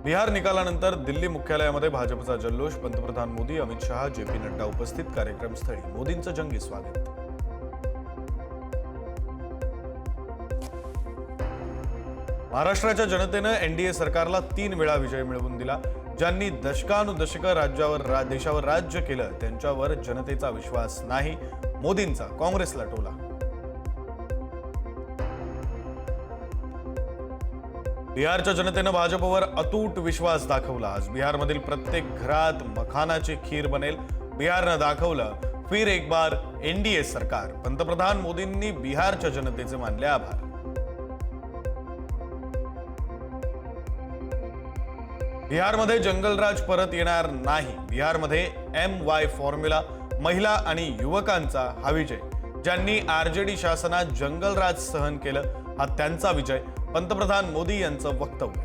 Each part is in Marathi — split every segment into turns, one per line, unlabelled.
बिहार निकालानंतर दिल्ली मुख्यालयामध्ये भाजपचा जल्लोष. पंतप्रधान मोदी, अमित शहा, जेपी नड्डा उपस्थित. कार्यक्रमस्थळी मोदींचं जंगी स्वागत. महाराष्ट्राच्या जनतेनं एनडीए सरकारला 3 वेळा विजय मिळवून दिला. ज्यांनी दशकानुदशकं देशावर राज्य केलं त्यांच्यावर जनतेचा विश्वास नाही. मोदींचा काँग्रेसला टोला. बिहारच्या जनतेनं भाजपवर अतूट विश्वास दाखवला. आज बिहारमधील प्रत्येक घरात मखानाची खीर बनेल. बिहारनं दाखवलं फिर एक बार एनडीए सरकार. पंतप्रधान मोदींनी बिहारच्या जनतेचे मानले आभार. बिहारमध्ये जंगलराज परत येणार नाही. बिहारमध्ये MY फॉर्म्युला, महिला आणि युवकांचा हा विजय. ज्यांनी आरजेडी शासनात जंगलराज सहन केलं हा त्यांचा विजय. पंतप्रधान मोदी यांचं वक्तव्य.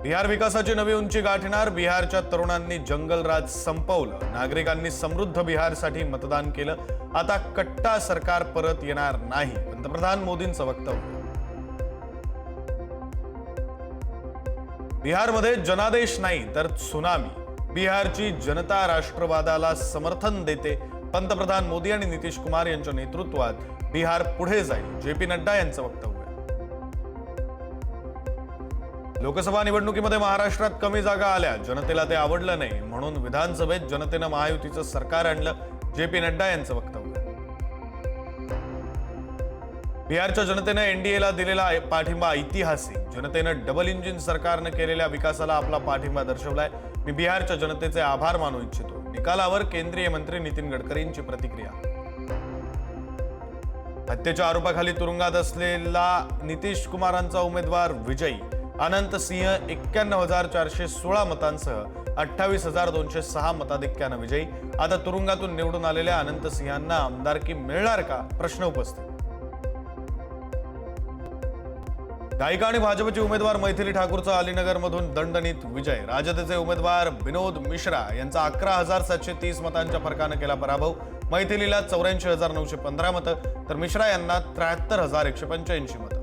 बिहार विकासाची नवी उंची गाठणार. बिहारच्या तरुणांनी जंगलराज संपवलं. नागरिकांनी समृद्ध बिहारसाठी मतदान केलं. आता कट्टा सरकार परत येणार नाही. पंतप्रधान मोदींचं वक्तव्य. बिहारमध्ये जनादेश नाही तर त्सुनामी. बिहारची जनता राष्ट्रवादाला समर्थन देते. पंतप्रधान मोदी आणि नितीश कुमार यांच्या नेतृत्वात बिहार पुढे जाईल. जेपी नड्डा यांचं वक्तव्य. लोकसभा निवडणुकीमध्ये महाराष्ट्रात कमी जागा आल्या. जनतेला ते आवडलं नाही म्हणून विधानसभेत जनतेनं महायुतीचं सरकार आणलं. जेपी नड्डा यांचं वक्तव्य. बिहारच्या जनतेनं एनडीएला दिलेला पाठिंबा ऐतिहासिक. जनतेनं डबल इंजिन सरकारनं केलेल्या विकासाला आपला पाठिंबा दर्शवलाय. मी बिहारच्या जनतेचे आभार मानू इच्छितो. निकालावर केंद्रीय मंत्री नितीन गडकरींची प्रतिक्रिया. हत्येच्या आरोपाखाली तुरुंगात असलेला नितीश कुमारांचा उमेदवार विजयी. अनंत सिंह 91,416 मतांसह 28,206 मताधिक्यानं विजयी. आता तुरुंगातून निवडून आलेल्या अनंत सिंहांना आमदारकी मिळणार का, प्रश्न उपस्थित. गायिका आणि भाजपची उमेदवार मैथिली ठाकूरचा अलीनगरमधून दणदणीत विजय. राजदचे उमेदवार विनोद मिश्रा यांचा 11,730 मतांच्या फरकानं केला पराभव. मैथिलीला 84,915 मतं तर मिश्रा यांना 73,185 मतं.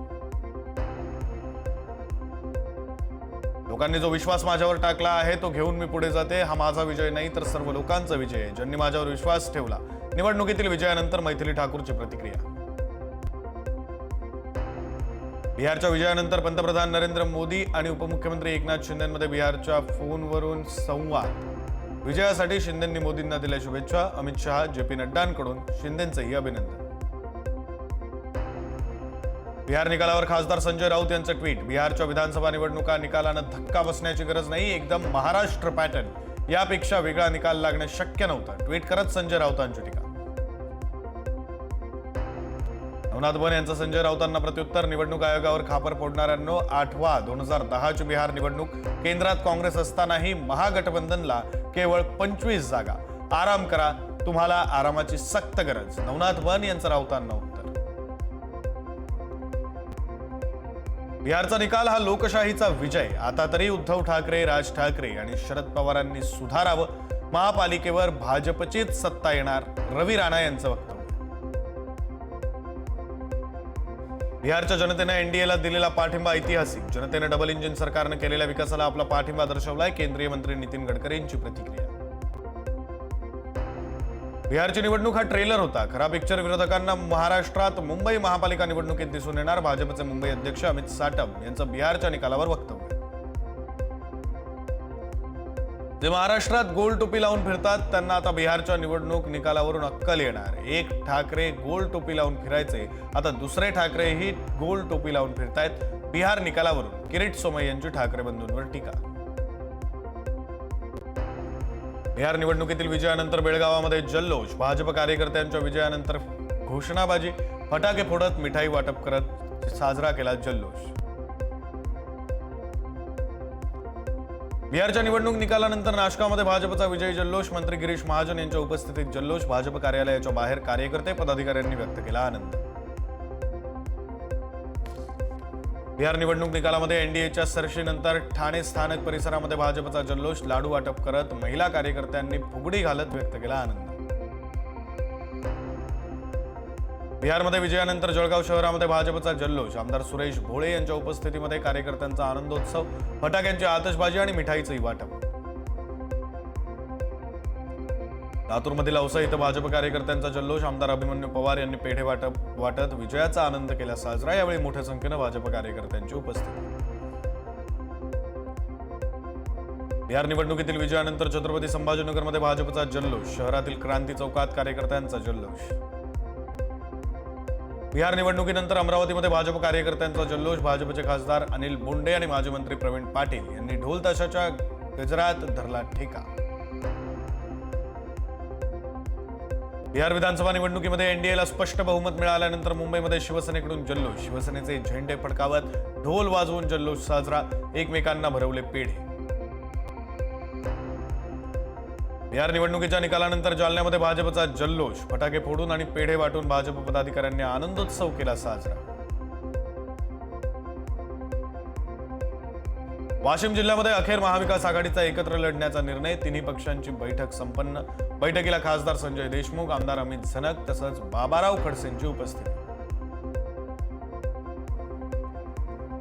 लोकांनी जो विश्वास माझ्यावर टाकला आहे तो घेऊन मी पुढे जाते. हा माझा विजय नाही तर सर्व लोकांचा विजय आहे. ज्यांनी माझ्यावर विश्वास ठेवला. निवडणुकीतील विजयानंतर मैथिली ठाकूरची प्रतिक्रिया. बिहारच्या विजयानंतर पंतप्रधान नरेंद्र मोदी आणि उपमुख्यमंत्री एकनाथ शिंदेमध्ये बिहारच्या फोनवरून संवाद. विजयासाठी शिंदेंनी मोदींना दिल्या शुभेच्छा. अमित शहा, जेपी नड्डांकडून शिंदेंचंही अभिनंदन. बिहार निकालावर खासदार संजय राऊत यांचं ट्विट. बिहारच्या विधानसभा निवडणुका निकालानं धक्का बसण्याची गरज नाही. एकदम महाराष्ट्र पॅटर्न. यापेक्षा वेगळा निकाल लागणं शक्य नव्हतं. ट्विट करत संजय राऊतांची टीका. नवनाथ बन यांचं संजय राऊतांना प्रत्युत्तर. निवडणूक आयोगावर खापर फोडणाऱ्यांनो, 8वा 2010ची बिहार निवडणूक. केंद्रात काँग्रेस असतानाही महागठबंधनला केवळ 25 जागा. आराम करा, तुम्हाला आरामाची सक्त गरज. नवनाथ बन यांचं राऊतांना उत्तर. बिहारचा निकाल हा लोकशाहीचा विजय. आता तरी उद्धव ठाकरे, राज ठाकरे आणि शरद पवारांनी सुधारावं. महापालिकेवर भाजपचीच सत्ता येणार. रवी राणा यांचं वक्तव्य. बिहारच्या जनतेनं एनडीएला दिलेला पाठिंबा ऐतिहासिक. जनतेनं डबल इंजिन सरकारनं केलेल्या विकासाला आपला पाठिंबा दर्शवलाय. केंद्रीय मंत्री नितीन गडकरींची प्रतिक्रिया. बिहारची निवडणूक हा ट्रेलर होता. खरा पिक्चर विरोधकांना महाराष्ट्रात मुंबई महापालिका निवडणुकीत दिसून येणार. भाजपचे मुंबई अध्यक्ष अमित साटम यांचं बिहारच्या निकालावर वक्तव्य. जे महाराष्ट्रात गोल टोपी लावून फिरतात त्यांना आता बिहारच्या निवडणूक निकालावरून अक्कल येणार. एक ठाकरे गोल टोपी लावून फिरायचे, आता दुसरे ठाकरेही गोल टोपी लावून फिरतायत. बिहार निकालावरून किरीट सोमय्या यांची ठाकरे बंधूंवर टीका. बिहार निवडणुकीतील विजयानंतर बेळगावामध्ये जल्लोष. भाजप कार्यकर्त्यांच्या विजयानंतर घोषणाबाजी, फटाके फोडत मिठाई वाटप करत साजरा केला जल्लोष. बिहारच्या निवडणूक निकालानंतर नाशकामध्ये भाजपचा विजयी जल्लोष. मंत्री गिरीश महाजन यांच्या उपस्थितीत जल्लोष. भाजप कार्यालयाच्या बाहेर कार्यकर्ते, पदाधिकाऱ्यांनी व्यक्त केला आनंद. बिहार निवडणूक निकालामध्ये एनडीएच्या सरशीनंतर ठाणे स्थानक परिसरामध्ये भाजपचा जल्लोष. लाडू वाटप करत महिला कार्यकर्त्यांनी फुगडी घालत व्यक्त केला आनंद. बिहारमध्ये विजयानंतर जळगाव शहरामध्ये भाजपचा जल्लोष. आमदार सुरेश भोळे यांच्या उपस्थितीमध्ये कार्यकर्त्यांचा आनंदोत्सव, फटाक्यांची आतषबाजी आणि मिठाईचंही वाटप. लातूरमधील औसा इथं भाजप कार्यकर्त्यांचा जल्लोष. आमदार अभिमन्यू पवार यांनी पेढे वाटत विजयाचा आनंद केला साजरा. यावेळी मोठ्या संख्येनं भाजप कार्यकर्त्यांची उपस्थिती. बिहार निवडणुकीतील विजयानंतर छत्रपती संभाजीनगरमध्ये भाजपचा जल्लोष. शहरातील क्रांती चौकात कार्यकर्त्यांचा जल्लोष. बिहार निवडणुकीनंतर अमरावतीमध्ये भाजप कार्यकर्त्यांचा जल्लोष. भाजपचे खासदार अनिल बोंडे आणि माजी मंत्री प्रवीण पाटील यांनी ढोल ताशाच्या गजरात धरला ठेका. बिहार विधानसभा निवडणुकीमध्ये एनडीएला स्पष्ट बहुमत मिळाल्यानंतर मुंबईमध्ये शिवसेनेकडून जल्लोष. शिवसेनेचे झेंडे फडकावत ढोल वाजवून जल्लोष साजरा. एकमेकांना भरवले पेढे. बिहार निवडणुकीच्या निकालानंतर जालन्यामध्ये भाजपचा जल्लोष. फटाके फोडून आणि पेढे वाटून भाजप पदाधिकाऱ्यांनी आनंदोत्सव केला साजरा. वाशिम जिल्ह्यामध्ये अखेर महाविकास आघाडीचा एकत्र लढण्याचा निर्णय. तिन्ही पक्षांची बैठक संपन्न. बैठकीला खासदार संजय देशमुख, आमदार अमित झनक तसंच बाबाराव खडसेंची उपस्थिती.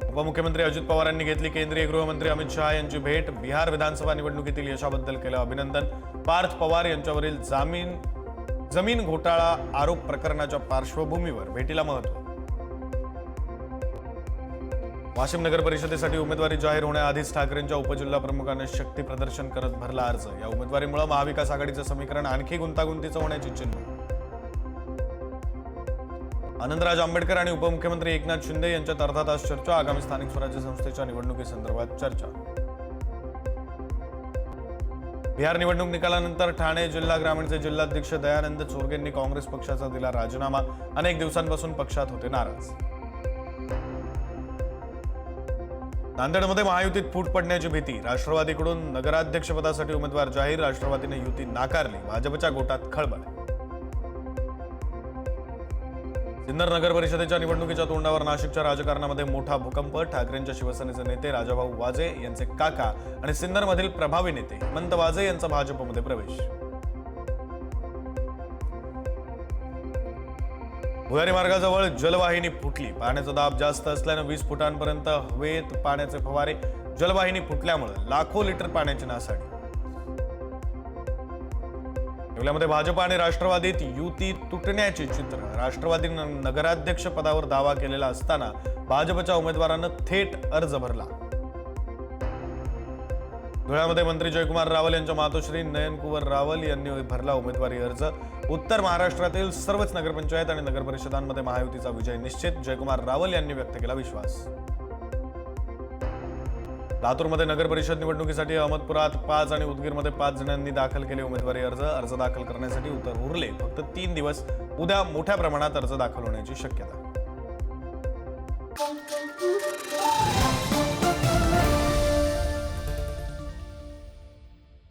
उपमुख्यमंत्री अजित पवार यांनी घेतली केंद्रीय गृहमंत्री अमित शहा यांची भेट. बिहार विधानसभा निवडणुकीतील यशाबद्दल केलं अभिनंदन. पार्थ पवार यांच्यावरील जमीन घोटाळा आरोप प्रकरणाच्या पार्श्वभूमीवर भेटीला महत्त्व. वाशिम नगर परिषदेसाठी उमेदवारी जाहीर होण्याआधीच ठाकरेंच्या उपजिल्हा प्रमुखांनी शक्ती प्रदर्शन करत भरला अर्ज. या उमेदवारीमुळे महाविकास आघाडीचं समीकरण आणखी गुंतागुंतीचं होण्याची चिन्ह. आनंदराज आंबेडकर आणि उपमुख्यमंत्री एकनाथ शिंदे यांच्यात अर्धा तास चर्चा. आगामी स्थानिक स्वराज्य संस्थेच्या निवडणुकीसंदर्भात चर्चा. बिहार निवडणूक निकालानंतर ठाणे जिल्हा ग्रामीणचे जिल्हाध्यक्ष दयानंद चोरगेंनी काँग्रेस पक्षाचा दिला राजीनामा. अनेक दिवसांपासून पक्षात होते नाराज. नांदेडमध्ये महायुतीत फूट पडण्याची भीती. राष्ट्रवादीकडून नगराध्यक्षपदासाठी उमेदवार जाहीर. राष्ट्रवादीने युती नाकारली. भाजपच्या गोटात खळबळ. सिन्नर नगर परिषदेच्या निवडणुकीच्या तोंडावर नाशिकच्या राजकारणामध्ये मोठा भूकंप. ठाकरेंच्या शिवसेनेचे नेते राजाभाऊ वाजे यांचे काका आणि सिन्नरमधील प्रभावी नेते हेमंत वाजे यांचा भाजपमध्ये प्रवेश. भुयारी मार्गाजवळ जलवाहिनी फुटली. पाण्याचा दाब जास्त असल्यानं 20 फुटांपर्यंत हवेत पाण्याचे फवारे. जलवाहिनी फुटल्यामुळे लाखो लिटर पाण्याची नासाडी. येवल्यामध्ये भाजप आणि राष्ट्रवादीत युती तुटण्याचे चित्र. राष्ट्रवादी नगराध्यक्ष पदावर दावा केलेला असताना भाजपच्या उमेदवारानं थेट अर्ज भरला. धुळ्यामध्ये मंत्री जयकुमार रावल यांच्या मातोश्री नयनकुवर रावल यांनी भरला उमेदवारी अर्ज. उत्तर महाराष्ट्रातील सर्वच नगरपंचायत आणि नगरपरिषदांमध्ये महायुतीचा विजय निश्चित. जयकुमार रावल यांनी व्यक्त केला विश्वास. लातूरमध्ये नगरपरिषद निवडणुकीसाठी अहमदपुरात 5 आणि उदगीरमध्ये 5 जणांनी दाखल केले उमेदवारी अर्ज. अर्ज दाखल करण्यासाठी उरले फक्त 3 दिवस. उद्या मोठ्या प्रमाणात अर्ज दाखल होण्याची शक्यता.